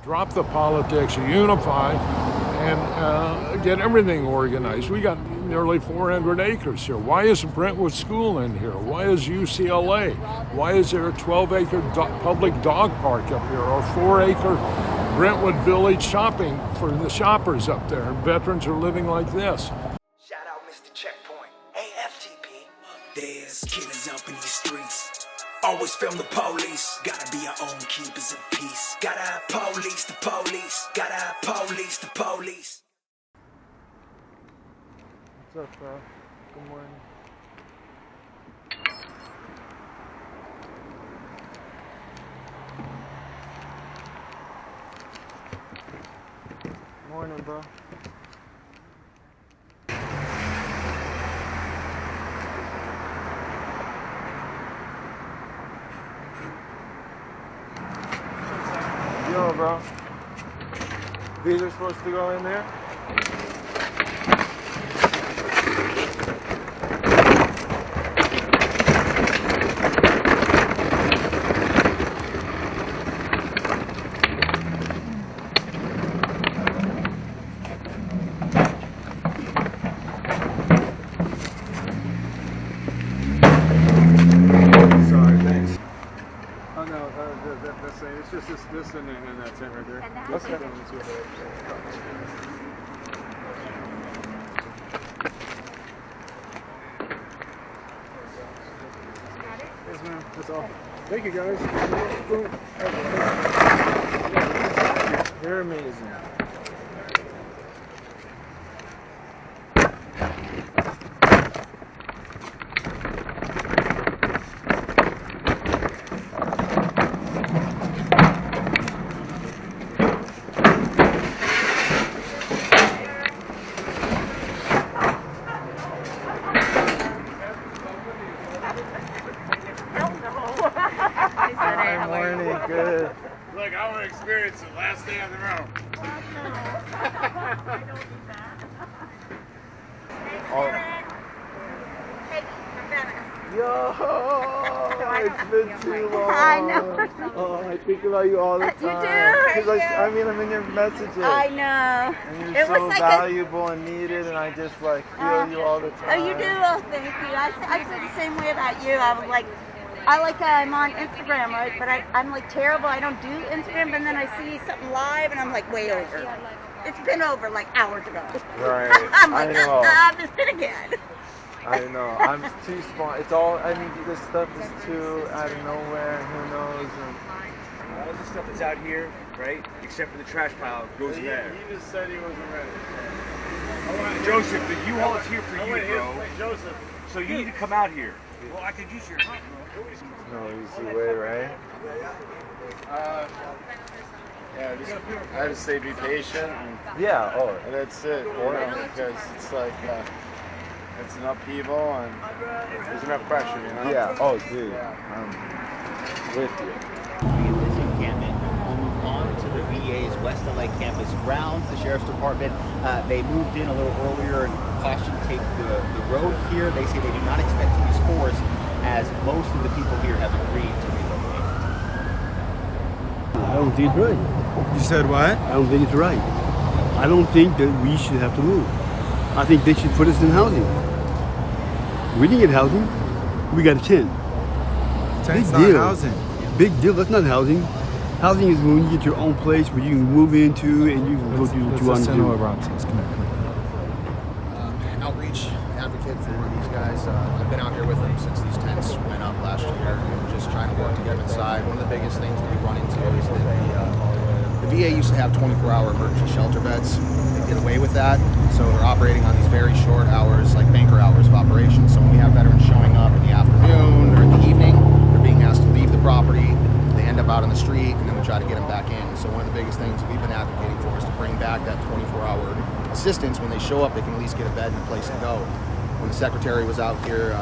Drop the politics, unify, and get everything organized. We got nearly 400 acres here. Why is Brentwood School in here? Why is UCLA? Why is there a 12-acre public dog park up here, or 4-acre Brentwood Village shopping for the shoppers up there? And veterans are living like this. Shout out Mr. Checkpoint. Hey, FTP. There's killers up in these streets. Always film the police. Gotta be our own keepers of peace. Gotta police the police. Gotta police the police. What's up, bro? Good morning. Morning, bro. Yo, bro. These are supposed to go in there? It's just this and that's it right there. Okay. Yes, ma'am. That's all. Thank you, guys. You're amazing. Good. Look, I want to experience the last day on the road. Oh, no. I don't need that. Hey, Yo, it's been too long. I know. Oh, I think about you all the time. You do? I mean, I'm in your messages. I know. And you're so valuable and needed, and I just like feel you all the time. Oh, you do? Oh, thank you. I feel the same way about you. I was like, I'm on Instagram, right? But I'm like terrible. I don't do Instagram, but then I see something live, and I'm like way over. It's been over like hours ago. Right. I'm like, I know. I missed it again. I know. I'm too small. It's all. I mean, this stuff is too out of nowhere. Who knows? And All the stuff that's out here, right? Except for the trash pile goes there. He just said he wasn't ready. Joseph, the U-Haul is here for you, bro. Joseph. So you need to come out here. Well, I could use your help, bro. No easy way, right? Yeah, just, I have to say be patient. Yeah. Oh. And that's it. You know, because it's like it's an upheaval and there's enough pressure, you know. Yeah. Oh, dude. I'm with you. This encampment will move on to the VA's West LA campus grounds. The sheriff's department, they moved in a little earlier and caution taped the road here. They say they do not expect to use force as most of the people here have agreed to relocate. I don't think it's right. You said what? I don't think it's right. I don't think that we should have to move. I think they should put us in housing. We didn't get housing. We got a tent. Tent's Big not deal. housing. Big deal. That's not housing. Housing is when you get your own place where you can move into and you can go do what you want to do. Outreach advocate for these guys. I've been out here with them since these tents went up last year, just trying to work to get them inside. One of the biggest things that we run into is that the VA used to have 24-hour emergency shelter beds. They did away with that, so they're operating on these very short hours, like banker hours of operation. So when we have veterans showing up in the afternoon or in the evening, they're being asked to leave the property. They end up out on the street, and then we try to get them back in. So one of the biggest things we've been advocating for is to bring back that 24-hour assistance. When they show up, they can at least get a bed and a place to go. When the secretary was out here,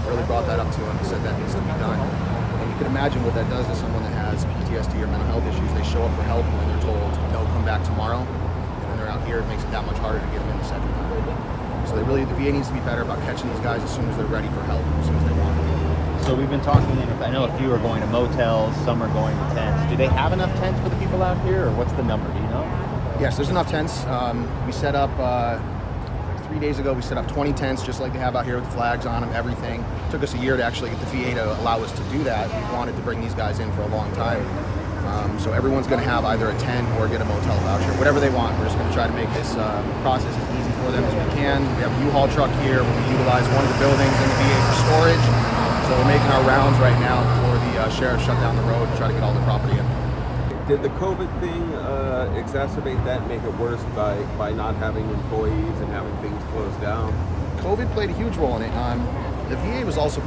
really brought that up to him and said that needs to be done. And you can imagine what that does to someone that has PTSD or mental health issues. They show up for help when they're told, no, come back tomorrow. And then they're out here, it makes it that much harder to get them in the second time. So the VA needs to be better about catching these guys as soon as they're ready for help, as soon as they want it. So we've been talking, and I know a few are going to motels, some are going to tents. Do they have enough tents for the people out here, or what's the number? Do you know? Yes, there's enough tents. We set up 3 days ago. We set up 20 tents, just like they have out here with flags on them, everything. It took us a year to actually get the VA to allow us to do that. We wanted to bring these guys in for a long time. So everyone's going to have either a tent or get a motel voucher, whatever they want. We're just going to try to make this process as easy for them as we can. We have a U-Haul truck here. We utilize one of the buildings in the VA for storage. So we're making our rounds right now before the sheriff shut down the road and try to get all the property in. Did the COVID thing exacerbate that, make it worse by not having employees and having things closed down? COVID played a huge role in it. The VA was also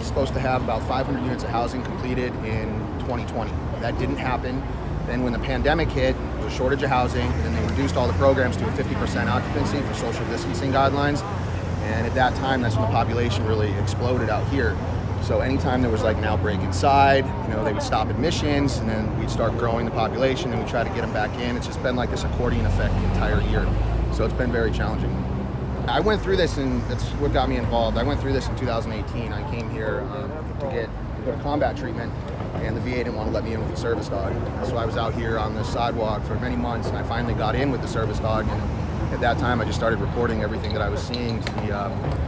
supposed to have about 500 units of housing completed in 2020. That didn't happen. Then when the pandemic hit, there was a shortage of housing, and then they reduced all the programs to a 50% occupancy for social distancing guidelines. And at that time, that's when the population really exploded out here. So anytime there was like an outbreak inside, they would stop admissions, and then we'd start growing the population, and we'd try to get them back in. It's just been like this accordion effect the entire year. So it's been very challenging. I went through this, and that's what got me involved. I went through this in 2018. I came here to get combat treatment, and the VA didn't want to let me in with a service dog. So I was out here on the sidewalk for many months, and I finally got in with the service dog. And at that time, I just started reporting everything that I was seeing to the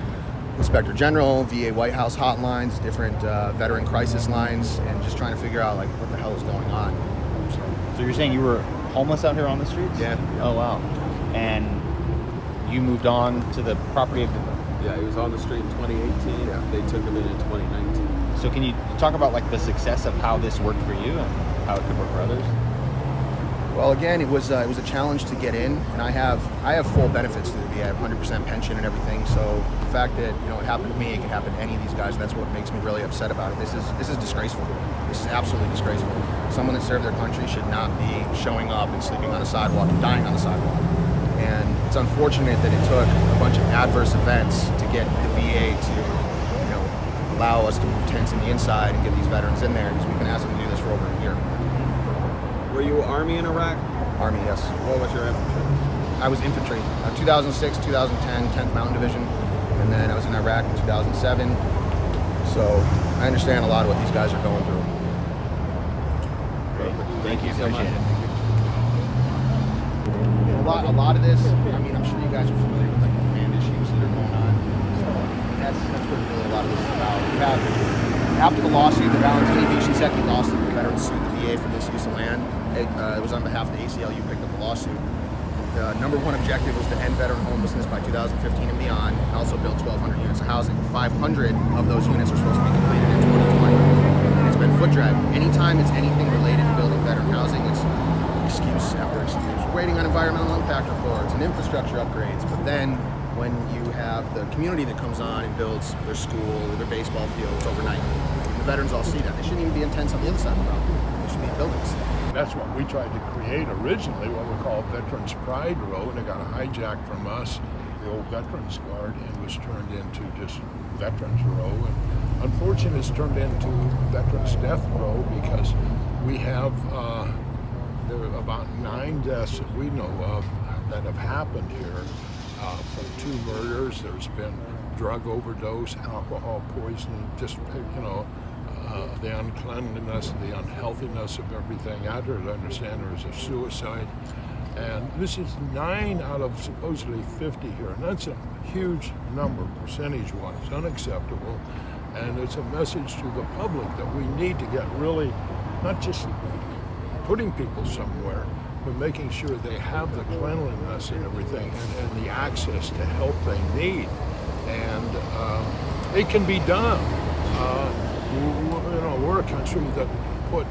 Inspector General, VA White House hotlines, different veteran crisis lines, and just trying to figure out like what the hell is going on. So you're saying you were homeless out here on the streets? Yeah. Oh wow. And you moved on to the property of the... Yeah, he was on the street in 2018. Yeah. They took him in 2019. So can you talk about like the success of how this worked for you and how it could work for others? Well, again, it was a challenge to get in, and I have full benefits to the VA. I have 100% pension and everything. So the fact that it happened to me, it can happen to any of these guys. And that's what makes me really upset about it. This is disgraceful. This is absolutely disgraceful. Someone that served their country should not be showing up and sleeping on a sidewalk and dying on the sidewalk. And it's unfortunate that it took a bunch of adverse events to get the VA to allow us to move tents in the inside and get these veterans in there, because we've been asking them to do this for over a year. Were you Army in Iraq? Army, yes. What was your infantry? I was infantry. 2006, 2010, 10th Mountain Division, and then I was in Iraq in 2007. So I understand a lot of what these guys are going through. Great. Thank you so much. A lot of this, I'm sure you guys are familiar with like the land issues that are going on. So that's what really a lot of this is about. We have, after the lawsuit, the Valentini v. Shinseki lawsuit, the veterans sued the VA for misuse of land. It was on behalf of the ACLU picked up the lawsuit. The number one objective was to end veteran homelessness by 2015 and beyond, and also build 1,200 units of housing. 500 of those units are supposed to be completed in 2020. And it's been foot drag. Anytime it's anything related to building veteran housing, it's excuse after excuse. We're waiting on environmental impact reports and infrastructure upgrades, but then when you have the community that comes on and builds their school or their baseball fields overnight, the veterans all see that. They shouldn't even be in tents on the other side of the road. They should be in buildings. That's what we tried to create originally, what we called Veterans Pride Row, and it got hijacked from us, the old Veterans Guard, and was turned into just Veterans Row. And unfortunately, it's turned into Veterans Death Row because we have there are about 9 deaths that we know of that have happened here from 2 murders. There's been drug overdose, alcohol poisoning, just the uncleanliness, the unhealthiness of everything. I don't understand there's a suicide. And this is 9 out of supposedly 50 here. And that's a huge number, percentage-wise, unacceptable. And it's a message to the public that we need to get really, not just putting people somewhere, but making sure they have the cleanliness and everything and the access to help they need. And it can be done. We're a country that put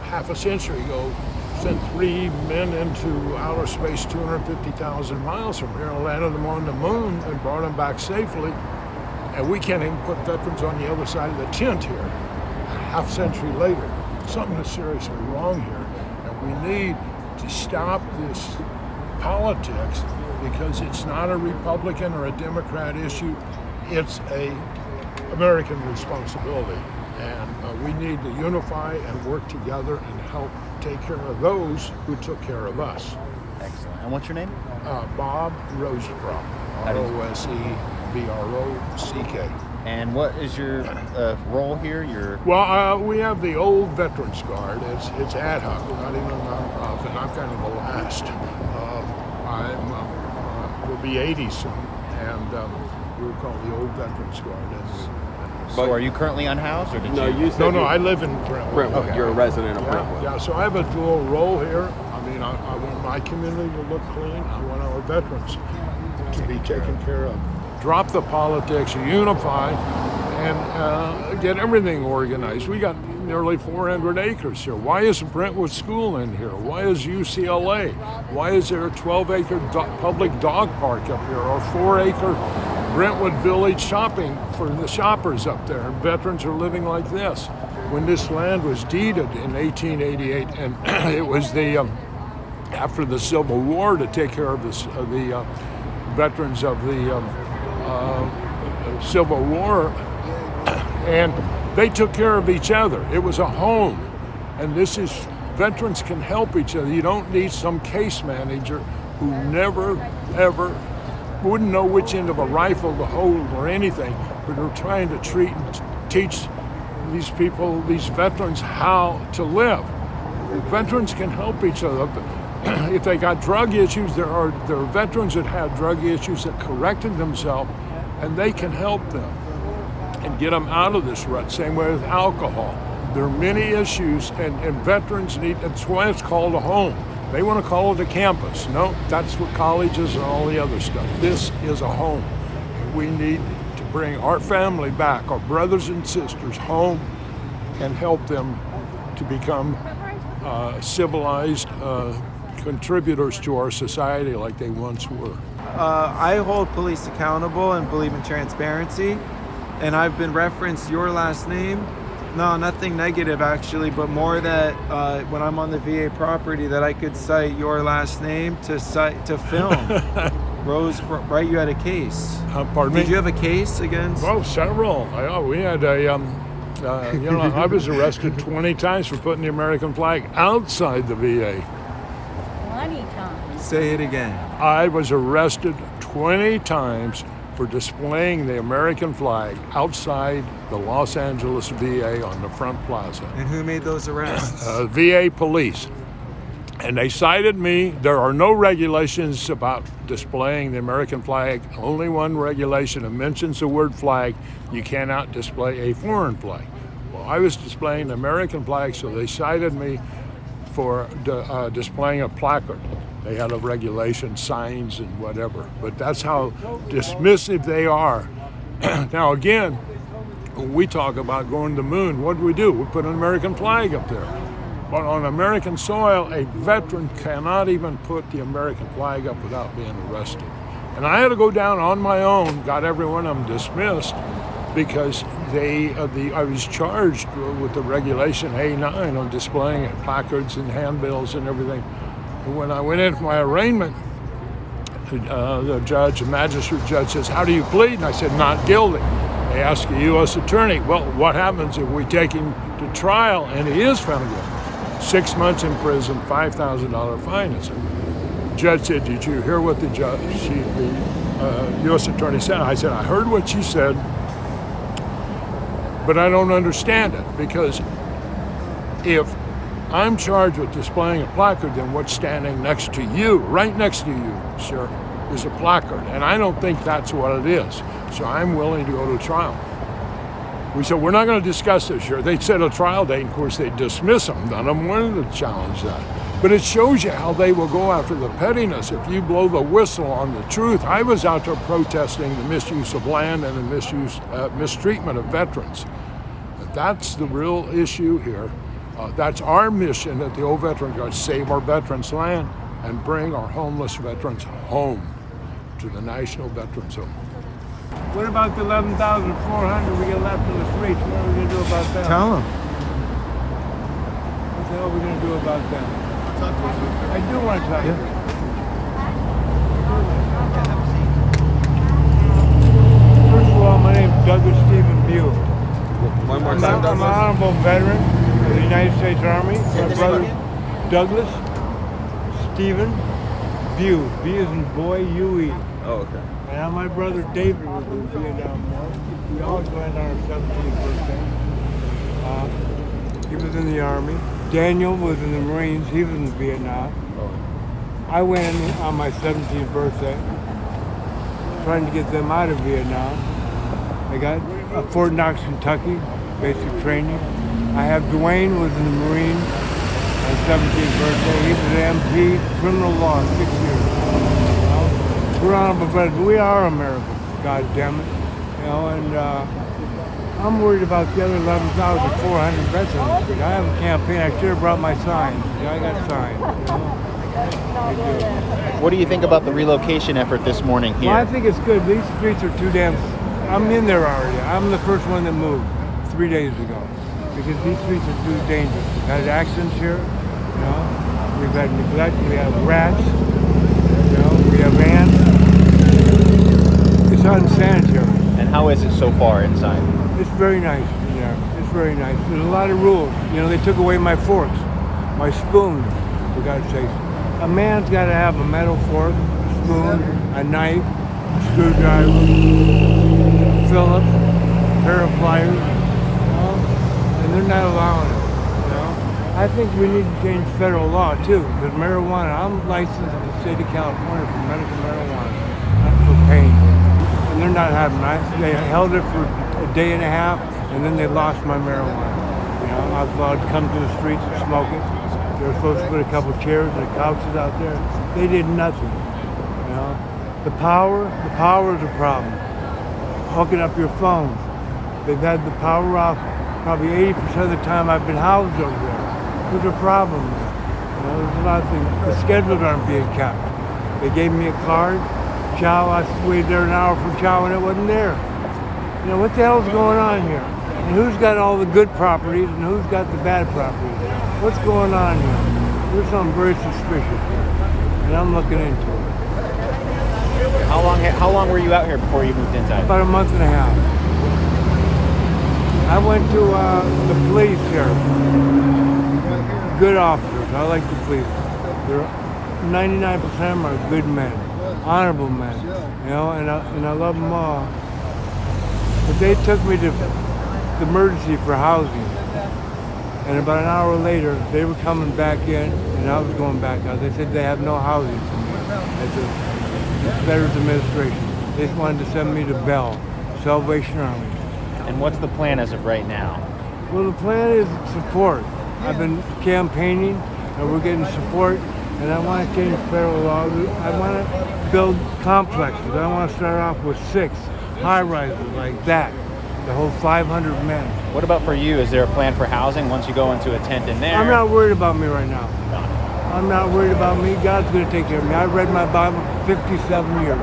half a century ago sent 3 men into outer space 250,000 miles from here and landed them on the moon and brought them back safely. And we can't even put veterans on the other side of the tent here, half century later. Something is seriously wrong here. And we need to stop this politics, because it's not a Republican or a Democrat issue. It's a American responsibility. And we need to unify and work together and help take care of those who took care of us. Excellent. And what's your name? Bob Rosebrock, ROSEBROCK. And what is your role here? We have the old Veterans Guard. It's ad hoc. We're not even a nonprofit. I'm kind of the last. We'll be 80 soon, and we're called the old Veterans Guard. So are you currently unhoused, or did you? No, I live in Brentwood. Okay. You're a resident of Brentwood. Yeah, so I have a dual role here. I mean, I want my community to look clean. I want our veterans to be taken care of. Drop the politics, unify, and get everything organized. We got nearly 400 acres here. Why isn't Brentwood School in here? Why is UCLA? Why is there a 12-acre public dog park up here, or 4-acre Brentwood Village shopping for the shoppers up there? And veterans are living like this. When this land was deeded in 1888, and it was after the Civil War to take care of the veterans of the Civil War, and they took care of each other. It was a home, and veterans can help each other. You don't need some case manager who never, ever wouldn't know which end of a rifle to hold or anything, but are trying to treat and teach these people, these veterans, how to live. Veterans can help each other. If they got drug issues, there are veterans that have drug issues that corrected themselves, and they can help them and get them out of this rut. Same way with alcohol. There are many issues, and veterans that's why it's called a home. They want to call it a campus. No, that's what colleges and all the other stuff. This is a home. We need to bring our family back, our brothers and sisters, home, and help them to become civilized contributors to our society like they once were. I hold police accountable and believe in transparency, and I've been referenced your last name. No, nothing negative actually, but more that when I'm on the VA property that I could cite your last name to film. Rose, right? You had a case. Pardon me? Did you have a case against? Oh, several. We had I was arrested 20 times for putting the American flag outside the VA. 20 times. Say it again. I was arrested 20 times for displaying the American flag outside the Los Angeles VA on the front plaza. And who made those arrests? VA police. And they cited me. There are no regulations about displaying the American flag. Only one regulation that mentions the word flag. You cannot display a foreign flag. Well, I was displaying the American flag, so they cited me for displaying a placard. They had a regulation, signs and whatever. But that's how dismissive they are. Now again, when we talk about going to the moon, what do? We put an American flag up there. But on American soil, a veteran cannot even put the American flag up without being arrested. And I had to go down on my own, got every one of them dismissed, because I was charged with the regulation A9 on displaying placards and handbills and everything. And when I went in for my arraignment, the magistrate judge says, "How do you plead?" And I said, "Not guilty." They asked the U.S. attorney, "Well, what happens if we take him to trial and he is found guilty?" 6 months in prison, $5,000 fine. And the judge said, "Did you hear what the U.S. attorney said?" I said, "I heard what she said, but I don't understand it, because if I'm charged with displaying a placard, then what's standing next to you, right next to you, sir, is a placard. And I don't think that's what it is. So I'm willing to go to trial." We said, "We're not going to discuss this here." They set a trial date, and of course they dismiss them. None of them wanted to challenge that. But it shows you how they will go after the pettiness if you blow the whistle on the truth. I was out there protesting the misuse of land and the mistreatment of veterans. That's the real issue here. That's our mission at the Old Veterans Guard: save our veterans' land and bring our homeless veterans home to the National Veterans Home. What about the 11,400 we get left in the streets? What are we going to do about them? Tell them. What the hell are we going to do about them? I do want to tell you. First of all, my name is Douglas Stephen Bew. One more I'm time, an Douglas. honorable veteran of the United States Army. My brother, Douglas Stephen Bew. B as in boy, U-E. Oh, okay. And my brother David was in the Vietnam War. We always went on our 17th birthday. He was in the Army. Daniel was in the Marines. He was in Vietnam. I went in on my 17th birthday, trying to get them out of Vietnam. I got Fort Knox, Kentucky, basic training. I have Dwayne was in the Marine on 17th birthday. He was an MP, criminal law, 6 years. We're honorable brothers. We are America, God damn it. And I'm worried about the other 11,400 veterans. I have a campaign. I should have brought my signs. I got signs. What do you think about the relocation effort this morning here? Well, I think it's good. These streets are too damn. I'm in there already. I'm the first one that moved 3 days ago because these streets are too dangerous. We've had accidents here. We've had neglect. We have rats. We have ants. It's unsanitary. And how is it so far inside? It's very nice in there. It's very nice. There's a lot of rules. They took away my forks, my spoons, for God's sake. A man's got to have a metal fork, a spoon, a knife, a screwdriver, a Phillips, a pair of pliers, and they're not allowing it. I think we need to change federal law too, because marijuana, I'm licensed in the state of California for medical marijuana, not for pain. And they're not having it. They held it for a day and a half, and then they lost my marijuana. I was allowed to come to the streets and smoke it. They were supposed to put a couple chairs and couches out there. They did nothing. The power is a problem. Hooking up your phone. They've had the power off probably 80% of the time I've been housed over there. There's a problem there. There's a lot of things. The schedules aren't being kept. They gave me a card. Chow, I waited there an hour for chow and it wasn't there. What the hell's going on here? And who's got all the good properties and who's got the bad properties? What's going on here? There's something very suspicious here, and I'm looking into it. How long were you out here before you moved inside? About a month and a half. I went to the police here. Good officers. I like the police. They're 99% of them are good men, honorable men. And I love them all. But they took me to the emergency for housing. And about an hour later, they were coming back in, and I was going back out. They said they have no housing for me at the Veterans Administration. They just wanted to send me to Bell, Salvation Army. And what's the plan as of right now? Well, the plan is support. I've been campaigning, and we're getting support, and I want to change federal law. I want to build complexes. I want to start off with 6 high-rises like that. The whole 500 men. What about for you? Is there a plan for housing once you go into a tent in there? I'm not worried about me right now. I'm not worried about me. God's going to take care of me. I've read my Bible 57 years,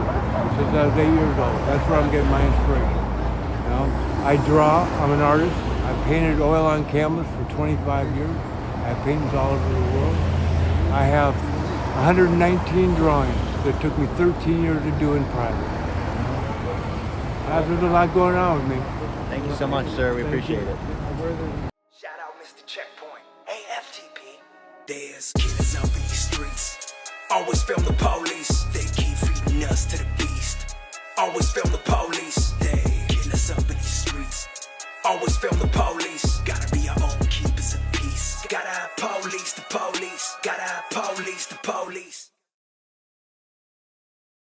since I was 8 years old. That's where I'm getting my inspiration. I draw. I'm an artist. I've painted oil on canvas for 25 years. I have paintings all over the world. I have 119 drawings that took me 13 years to do in private. There's a lot going on with me. Thank you so much, sir. We appreciate it. Shout out Mr. Checkpoint. Hey, FTP. There's killers up in these streets. Always film the police. They keep feeding us to the beast. Always film the police. They kill us up in these streets. Always film the police. Gotta be our own keepers of peace. Gotta police the police. Gotta police the police.